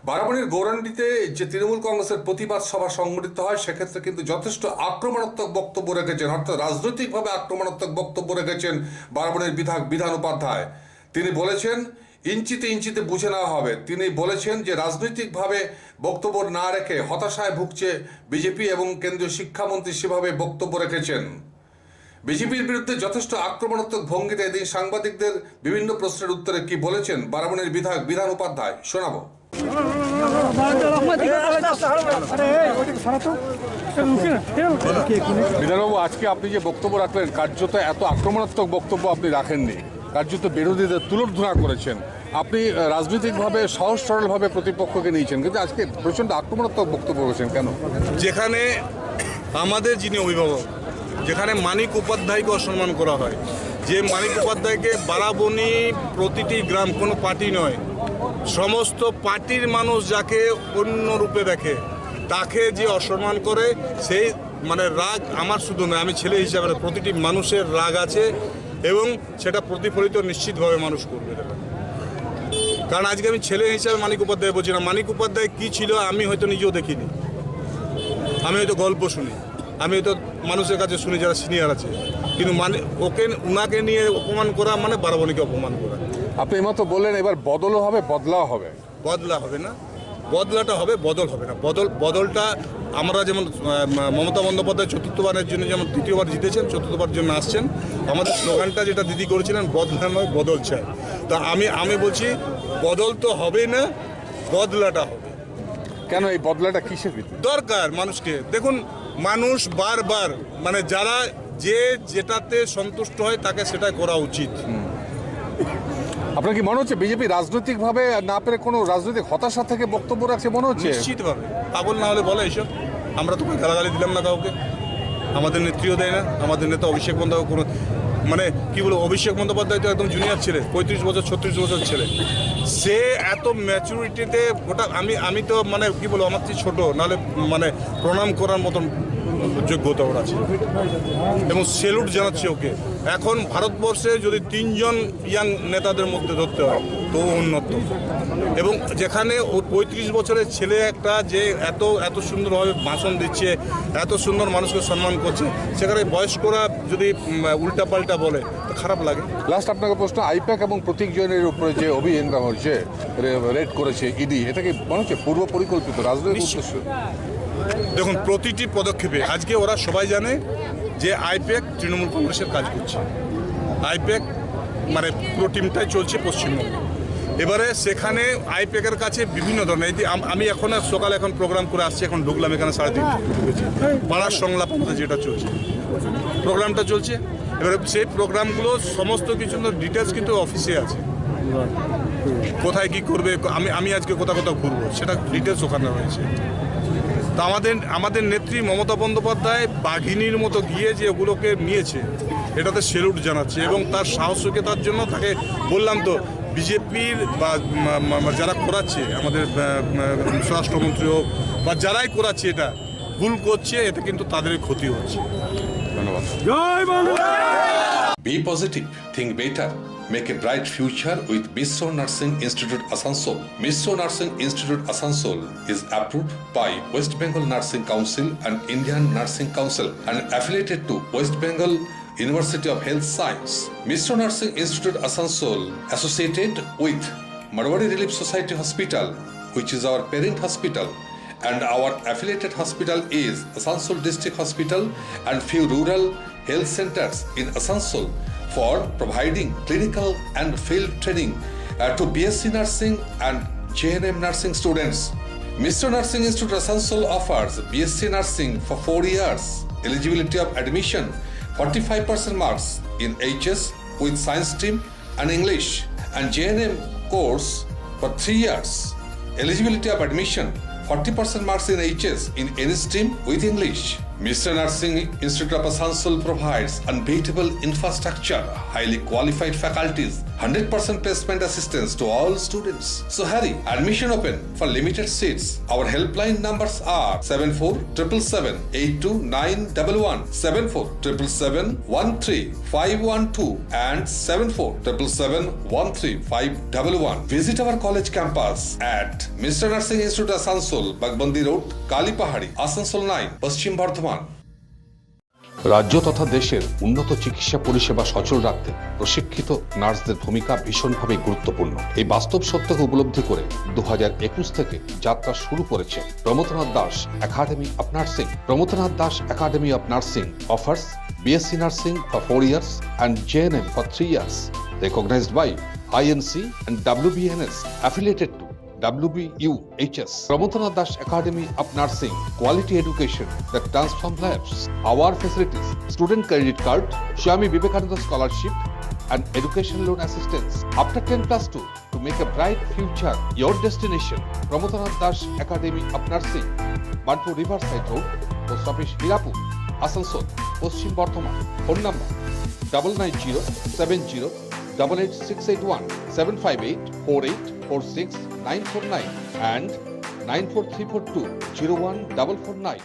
বারাবণীর গৌরাণ্ডীতে যে তৃণমূল কংগ্রেসের প্রতিবাদ সভা সংগঠিত হয় সেক্ষেত্রে কিন্তু যথেষ্ট আক্রমণাত্মক বক্তব্য রেখেছেন, অর্থাৎ রাজনৈতিকভাবে আক্রমণাত্মক বক্তব্য রেখেছেন বারাবণীর বিধান উপাধ্যায়। তিনি বলেছেন ইঞ্চিতে ইঞ্চিতে বুঝে নেওয়া হবে। তিনি বলেছেন যে রাজনৈতিকভাবে বক্তব্য না রেখে হতাশায় ভুগছে বিজেপি এবং কেন্দ্রীয় শিক্ষামন্ত্রী সেভাবে বক্তব্য রেখেছেন। বিজেপির বিরুদ্ধে যথেষ্ট আক্রমণাত্মক ভঙ্গিতে এদিন সাংবাদিকদের বিভিন্ন প্রশ্নের উত্তরে কি বলেছেন বারাবণীর বিধান উপাধ্যায় শোনাবো। বিধানবাবু, আজকে আপনি যে বক্তব্য রাখলেন কার্যত এত আক্রমণাত্মক বক্তব্য আপনি রাখেননি, কার্যত বিরোধীদের তুলোধনা করেছেন। আপনি রাজনৈতিকভাবে সহজ সরলভাবে প্রতিপক্ষকে নিয়েছেন, কিন্তু আজকে প্রচণ্ড আক্রমণাত্মক বক্তব্য করেছেন কেন? যেখানে আমাদের যিনি অভিভাবক, যেখানে মানিক উপাধ্যায়কে অসম্মান করা হয়, যে মানিক উপাধ্যায়কে বারাবণী প্রতিটি গ্রাম, কোনো পার্টি নয়, সমস্ত পার্টির মানুষ যাকে অন্য রূপে দেখে তাকে যে অসম্মান করে, সেই মানে রাগ আমার শুধু নয়, আমি ছেলে হিসাবে প্রতিটি মানুষের রাগ আছে এবং সেটা প্রতিফলিত নিশ্চিতভাবে মানুষ করবে। কারণ আজকে আমি ছেলে হিসাবে মানিক উপাধ্যায় বলছি না, মানিক উপাধ্যায় কী ছিল আমি হয়তো নিজেও দেখিনি, আমি হয়তো গল্প শুনি, আমি হয়তো মানুষের কাছে শুনি যারা সিনিয়র আছে, কিন্তু উনাকে নিয়ে অপমান করা মানে বারাবণীকে অপমান করা। আপনি মতো বললেন এবার বদলও হবে, বদলাও হবে। বদলা হবে না, বদলাটা হবে, বদল হবে না। বদলটা আমরা যেমন মমতা বন্দ্যোপাধ্যায় চতুর্থবারের জন্য যেমন দ্বিতীয়বার জিতেছেন, চতুর্থবার জন্য আসছেন, আমাদের স্লোগানটা যেটা দিদি করেছিলেন বদলা নয় বদল চাই। তা আমি বলছি বদল তো হবে না, বদলাটা হবে। কেন এই বদলাটা কিসের দরকার মানুষকে? দেখুন, মানুষ বারবার মানে যারা যেটাতে সন্তুষ্ট হয় তাকে সেটাই করা উচিত। আপনার কি মনে হচ্ছে বিজেপি রাজনৈতিকভাবে না পেরে কোনো রাজনৈতিক হতাশা থেকে বক্তব্য রাখছে মনে হচ্ছে? নিশ্চিতভাবে। পাগল না হলে বলে এইসব, আমরা তো গালাগালি দিলাম না কাউকে, আমাদের নেত্রীও দেয় না, আমাদের নেতা অভিষেক বন্দ্যোপাধ্যায় কোনো মানে কি বলবো, অভিষেক বন্দ্যোপাধ্যায় তো একদম জুনিয়র ছেলে, 35 বছর 36 বছর ছেলে, সে এত ম্যাচুরিটিতে ওটা আমি তো মানে কি বলবো, আমার চেয়ে ছোটো, নাহলে মানে প্রণাম করার মতন যোগ্যতা ওর আছে এবং সেলুট জানাচ্ছি ওকে। এখন ভারতবর্ষে যদি 3 জন ইয়াং নেতাদের মধ্যে ধরতে হয় তো উন্নত, এবং যেখানে ও 35 বছরের ছেলে একটা যে এত সুন্দরভাবে ভাষণ দিচ্ছে, এত সুন্দর মানুষকে সম্মান করছে, সেখানে বয়স্করা যদি উল্টাপাল্টা বলে তো খারাপ লাগে। লাস্ট আপনাকে প্রশ্ন, আইপ্যাক এবং প্রতীক জৈনের উপরে যে অভিযান হচ্ছে, রেড করেছে ইডি, এটা কি মনে হচ্ছে পূর্ব পরিকল্পিত রাজনৈতিক উদ্দেশ্য? দেখুন, প্রতিটি পদক্ষেপে আজকে ওরা সবাই জানে যে আইপ্যাক তৃণমূল কংগ্রেসের কাজ করছে, আইপ্যাক মানে পুরো টিমটাই চলছে পশ্চিমবঙ্গে। এবারে সেখানে আইপ্যাকের কাছে বিভিন্ন ধরনের আমি এখন সকালে এখন প্রোগ্রাম করে আসছি, এখন ঢুকলাম এখানে 3:30 ঢুকেছি, পাড়ার সংলাপ আমাদের যেটা চলছে প্রোগ্রামটা চলছে। এবারে সেই প্রোগ্রামগুলো সমস্ত কিছু ডিটেলস কিন্তু অফিসে আছে, কোথায় কি করবে, আমি আজকে কোথাও ঘুরবো সেটা ডিটেলস ওখানে রয়েছে। তা আমাদের নেত্রী মমতা বন্দ্যোপাধ্যায় বাঘিনীর মতো গিয়ে যে ওগুলোকে নিয়েছে, এটাতে সেলুট জানাচ্ছে এবং তার সাহসিকতার জন্য তাকে বললাম তো, বিজেপির বা যারা করাচ্ছে, আমাদের স্বরাষ্ট্রমন্ত্রী হোক বা যারাই করাচ্ছে, এটা ভুল করছে, এতে কিন্তু তাদেরই ক্ষতি হচ্ছে। ধন্যবাদ। Be positive, think better. Make a bright future with Misro Nursing Institute Asansol. Misro Nursing Institute Asansol is approved by West Bengal Nursing Council and Indian Nursing Council and affiliated to West Bengal University of Health Science. Misro Nursing Institute Asansol associated with Marwari Relief Society Hospital, which is our parent hospital, and our affiliated hospital is Asansol District Hospital and few rural health centers in Asansol for providing clinical and field training to BSc Nursing and JNM Nursing students. Misro Nursing Institute Asansol offers BSc Nursing for 4 years. Eligibility of admission 45% marks in HS with science stream and English, and JNM course for 3 years. Eligibility of admission 40% marks in HS in any stream with English. Mr. Nursing Institute of Asansol provides unbeatable infrastructure, highly qualified faculties, 100% placement assistance to all students. So hurry, admission open for limited seats. Our helpline numbers are 7477782911, 7477713512 and 7477713511. Visit our college campus at Mr. Nursing Institute Asansol, Bagbandi Road, Kalipahari, Asansol 9, Paschim Bardhaman. রাজ্য তথা দেশের উন্নত চিকিৎসা পরিষেবা সচল রাখতে প্রশিক্ষিত নার্সদের ভূমিকা ভীষণভাবে গুরুত্বপূর্ণ। এই বাস্তব সত্যকে উপলব্ধি করে 2021 থেকে যাত্রা শুরু করেছে Pramathanath Das academy of nursing. Pramathanath Das academy of nursing offers BSc Nursing for 4 years and JNM for 3 years, recognized by INC and WBNS, affiliated to WBUHS. Pramodanath Das Academy of Nursing, quality education that transforms lives. Our facilities: student credit card, Swami Vivekananda scholarship, and education loan assistance. After 10+2, to make a bright future your destination. Pramodanath Das Academy of Nursing, Banpur Riverside Road, Post Office Hirapur, Asansol, Paschim Bardhaman. Phone number 9907088681, 7584846 949 and 94342 01449.